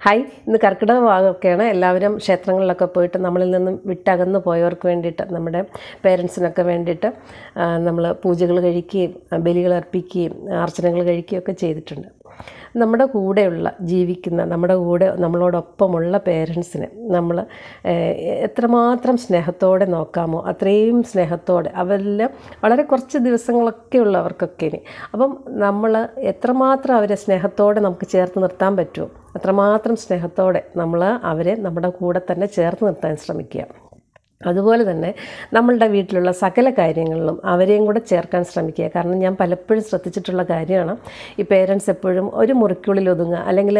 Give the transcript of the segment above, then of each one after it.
Hi, ഇന്ന് കർക്കിടക ഭാഗമൊക്കെയാണ്. എല്ലാവരും ക്ഷേത്രങ്ങളിലൊക്കെ പോയിട്ട് നമ്മളിൽ നിന്നും വിട്ടകന്ന് പോയവർക്ക് വേണ്ടിയിട്ട്, നമ്മുടെ പേരൻസിനൊക്കെ വേണ്ടിയിട്ട് നമ്മൾ പൂജകൾ കഴിക്കുകയും ബലികൾ അർപ്പിക്കുകയും അർച്ചനകൾ കഴിക്കുകയും ഒക്കെ ചെയ്തിട്ടുണ്ട്. നമ്മുടെ കൂടെയുള്ള ജീവിക്കുന്ന, നമ്മുടെ കൂടെ നമ്മളോടൊപ്പമുള്ള പേരൻസിനെ നമ്മൾ എത്രമാത്രം സ്നേഹത്തോടെ നോക്കാമോ അത്രയും സ്നേഹത്തോടെ, അവരിൽ വളരെ കുറച്ച് ദിവസങ്ങളൊക്കെ ഉള്ളവർക്കൊക്കെ ഇനി അപ്പം നമ്മൾ എത്രമാത്രം അവരെ സ്നേഹത്തോടെ നമുക്ക് ചേർത്ത് നിർത്താൻ പറ്റുമോ അത്രമാത്രം സ്നേഹത്തോടെ നമ്മൾ അവരെ നമ്മുടെ കൂടെ തന്നെ ചേർത്ത് നിർത്താൻ ശ്രമിക്കുക. അതുപോലെ തന്നെ നമ്മളുടെ വീട്ടിലുള്ള സകല കാര്യങ്ങളിലും അവരെയും കൂടെ ചേർക്കാൻ ശ്രമിക്കുക. കാരണം ഞാൻ പലപ്പോഴും ശ്രദ്ധിച്ചിട്ടുള്ള കാര്യമാണ്, ഈ പേരൻസ് എപ്പോഴും ഒരു മുറിക്കുള്ളിൽ ഒതുങ്ങുക, അല്ലെങ്കിൽ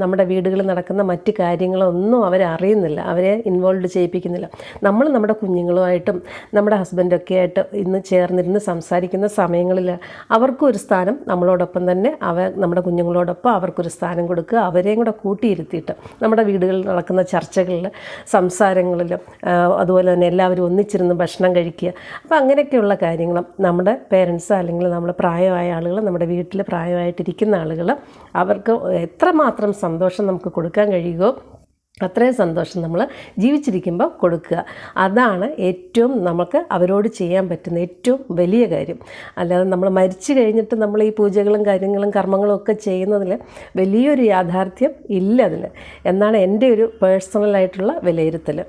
നമ്മുടെ വീടുകളിൽ നടക്കുന്ന മറ്റ് കാര്യങ്ങളൊന്നും അവരറിയുന്നില്ല, അവരെ ഇൻവോൾവ് ചെയ്യിപ്പിക്കുന്നില്ല. നമ്മൾ നമ്മുടെ കുഞ്ഞുങ്ങളുമായിട്ടും നമ്മുടെ ഹസ്ബൻഡൊക്കെ ആയിട്ട് ഇന്ന് ചേർന്നിരുന്ന് സംസാരിക്കുന്ന സമയങ്ങളിൽ അവർക്കും ഒരു സ്ഥാനം, നമ്മളോടൊപ്പം തന്നെ നമ്മുടെ കുഞ്ഞുങ്ങളോടൊപ്പം അവർക്കൊരു സ്ഥാനം കൊടുക്കുക. അവരെയും കൂടെ കൂട്ടിയിരുത്തിയിട്ട് നമ്മുടെ വീടുകളിൽ നടക്കുന്ന ചർച്ചകളിൽ, സംസാരങ്ങളിൽ, അതുപോലെ തന്നെ എല്ലാവരും ഒന്നിച്ചിരുന്ന് ഭക്ഷണം കഴിക്കുക. അപ്പോൾ അങ്ങനെയൊക്കെയുള്ള കാര്യങ്ങളും നമ്മുടെ പേരൻസ്, അല്ലെങ്കിൽ നമ്മൾ പ്രായമായ ആളുകൾ, നമ്മുടെ വീട്ടിൽ പ്രായമായിട്ടിരിക്കുന്ന ആളുകൾ, അവർക്ക് എത്രമാത്രം സന്തോഷം നമുക്ക് കൊടുക്കാൻ കഴിയുമോ അത്രയും സന്തോഷം നമ്മൾ ജീവിച്ചിരിക്കുമ്പോൾ കൊടുക്കുക. അതാണ് ഏറ്റവും നമുക്ക് അവരോട് ചെയ്യാൻ പറ്റുന്ന ഏറ്റവും വലിയ കാര്യം. അല്ലാതെ നമ്മൾ മരിച്ചു കഴിഞ്ഞിട്ട് നമ്മൾ ഈ പൂജകളും കാര്യങ്ങളും കർമ്മങ്ങളും ഒക്കെ ചെയ്യുന്നതിൽ വലിയൊരു യാഥാർത്ഥ്യം ഇല്ല അതിൽ എന്നാണ് എൻ്റെ ഒരു പേഴ്സണലായിട്ടുള്ള വിലയിരുത്തൽ.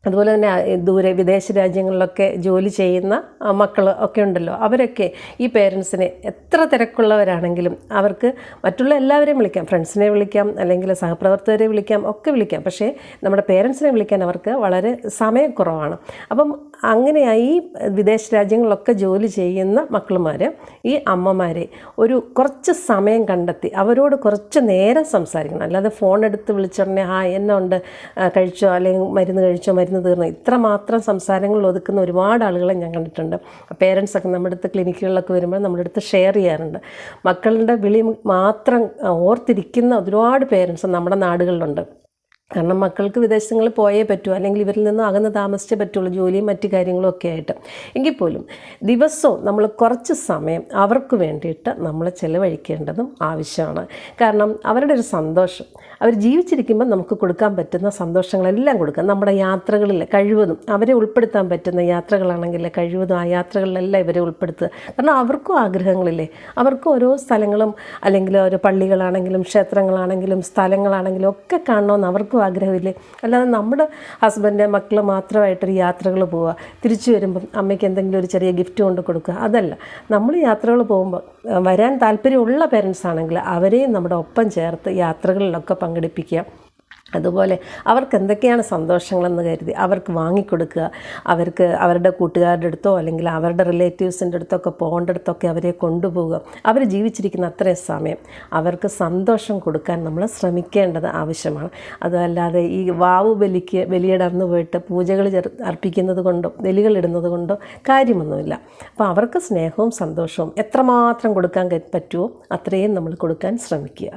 അതുപോലെ തന്നെ വിദേശ രാജ്യങ്ങളിലൊക്കെ ജോലി ചെയ്യുന്ന മക്കൾ ഒക്കെ ഉണ്ടല്ലോ, അവരൊക്കെ ഈ പേരൻസിനെ എത്ര തിരക്കുള്ളവരാണെങ്കിലും അവർക്ക് മറ്റുള്ള എല്ലാവരെയും വിളിക്കാം, ഫ്രണ്ട്സിനെ വിളിക്കാം, അല്ലെങ്കിൽ സഹപ്രവർത്തകരെ വിളിക്കാം, ഒക്കെ വിളിക്കാം. പക്ഷേ നമ്മുടെ പേരൻസിനെ വിളിക്കാൻ അവർക്ക് വളരെ സമയക്കുറവാണ്. അപ്പം അങ്ങനെയായി ഈ വിദേശ രാജ്യങ്ങളിലൊക്കെ ജോലി ചെയ്യുന്ന മക്കളുമാർ ഈ അമ്മമാരെ കുറച്ച് സമയം കണ്ടെത്തി അവരോട് കുറച്ച് നേരം സംസാരിക്കണം. അല്ലാതെ ഫോൺ എടുത്ത് വിളിച്ചുടനെ എന്നാ ഉണ്ട്, കഴിച്ചോ, അല്ലെങ്കിൽ മരുന്ന് കഴിച്ചോ, മരുന്ന് തീർന്നു, ഇത്രമാത്രം സംസാരങ്ങളിൽ ഒതുക്കുന്ന ഒരുപാട് ആളുകളെ ഞാൻ കണ്ടിട്ടുണ്ട്. പേരൻസൊക്കെ നമ്മുടെ അടുത്ത് ക്ലിനിക്കുകളിലൊക്കെ വരുമ്പോൾ നമ്മുടെ അടുത്ത് ഷെയർ ചെയ്യാറുണ്ട്. മക്കളുടെ വിളി മാത്രം ഓർത്തിരിക്കുന്ന ഒരുപാട് പേരൻസ് നമ്മുടെ നാടുകളിലുണ്ട്. കാരണം മക്കൾക്ക് വിദേശങ്ങളിൽ പോയേ പറ്റൂ, അല്ലെങ്കിൽ ഇവരിൽ നിന്നും അകന്ന് താമസിച്ചേ പറ്റുള്ളൂ, ജോലിയും മറ്റു കാര്യങ്ങളും ഒക്കെ ആയിട്ട്. എങ്കിൽ പോലും ദിവസവും നമ്മൾ കുറച്ച് സമയം അവർക്ക് വേണ്ടിയിട്ട് നമ്മൾ ചിലവഴിക്കേണ്ടതും ആവശ്യമാണ്. കാരണം അവരുടെ ഒരു സന്തോഷം, അവർ ജീവിച്ചിരിക്കുമ്പോൾ നമുക്ക് കൊടുക്കാൻ പറ്റുന്ന സന്തോഷങ്ങളെല്ലാം കൊടുക്കുക. നമ്മുടെ യാത്രകളിൽ കഴിവതും അവരെ ഉൾപ്പെടുത്താൻ പറ്റുന്ന യാത്രകളാണെങ്കിൽ കഴിവതും ആ യാത്രകളിലെല്ലാം ഇവരെ ഉൾപ്പെടുത്തുക. കാരണം അവർക്കും ആഗ്രഹങ്ങളില്ലേ, അവർക്കും ഓരോ സ്ഥലങ്ങളും, അല്ലെങ്കിൽ ഓരോ പള്ളികളാണെങ്കിലും ക്ഷേത്രങ്ങളാണെങ്കിലും സ്ഥലങ്ങളാണെങ്കിലും ഒക്കെ കാണണമെന്ന് അവർക്കും ആഗ്രഹമില്ലേ. അല്ലാതെ നമ്മുടെ ഹസ്ബൻഡ് മക്കൾ മാത്രമായിട്ടൊരു യാത്രകൾ പോവുക, തിരിച്ചു വരുമ്പം അമ്മയ്ക്ക് എന്തെങ്കിലും ഒരു ചെറിയ ഗിഫ്റ്റ് കൊണ്ട് കൊടുക്കുക, അതല്ല. നമ്മൾ യാത്രകൾ പോകുമ്പോൾ വരാൻ താല്പര്യമുള്ള പേരൻസ് ആണെങ്കിൽ അവരെയും നമ്മുടെ ഒപ്പം ചേർത്ത് യാത്രകളിലൊക്കെ പങ്കെടുപ്പിക്കുക. അതുപോലെ അവർക്ക് എന്തൊക്കെയാണ് സന്തോഷങ്ങളെന്ന് കരുതി അവർക്ക് വാങ്ങിക്കൊടുക്കുക. അവർക്ക് അവരുടെ കൂട്ടുകാരുടെ അടുത്തോ അല്ലെങ്കിൽ അവരുടെ റിലേറ്റീവ്സിൻ്റെ അടുത്തൊക്കെ പോകേണ്ടടുത്തൊക്കെ അവരെ കൊണ്ടുപോവുക. അവർ ജീവിച്ചിരിക്കുന്ന അത്രയും സമയം അവർക്ക് സന്തോഷം കൊടുക്കാൻ നമ്മൾ ശ്രമിക്കേണ്ടത് ആവശ്യമാണ്. അതല്ലാതെ ഈ ബലിയിടർന്നു പോയിട്ട് പൂജകൾ അർപ്പിക്കുന്നത് കൊണ്ടോ ബലികളിടുന്നത് കൊണ്ടോ കാര്യമൊന്നുമില്ല. അപ്പോൾ അവർക്ക് സ്നേഹവും സന്തോഷവും എത്രമാത്രം കൊടുക്കാൻ പറ്റുമോ അത്രയും നമ്മൾ കൊടുക്കാൻ ശ്രമിക്കുക.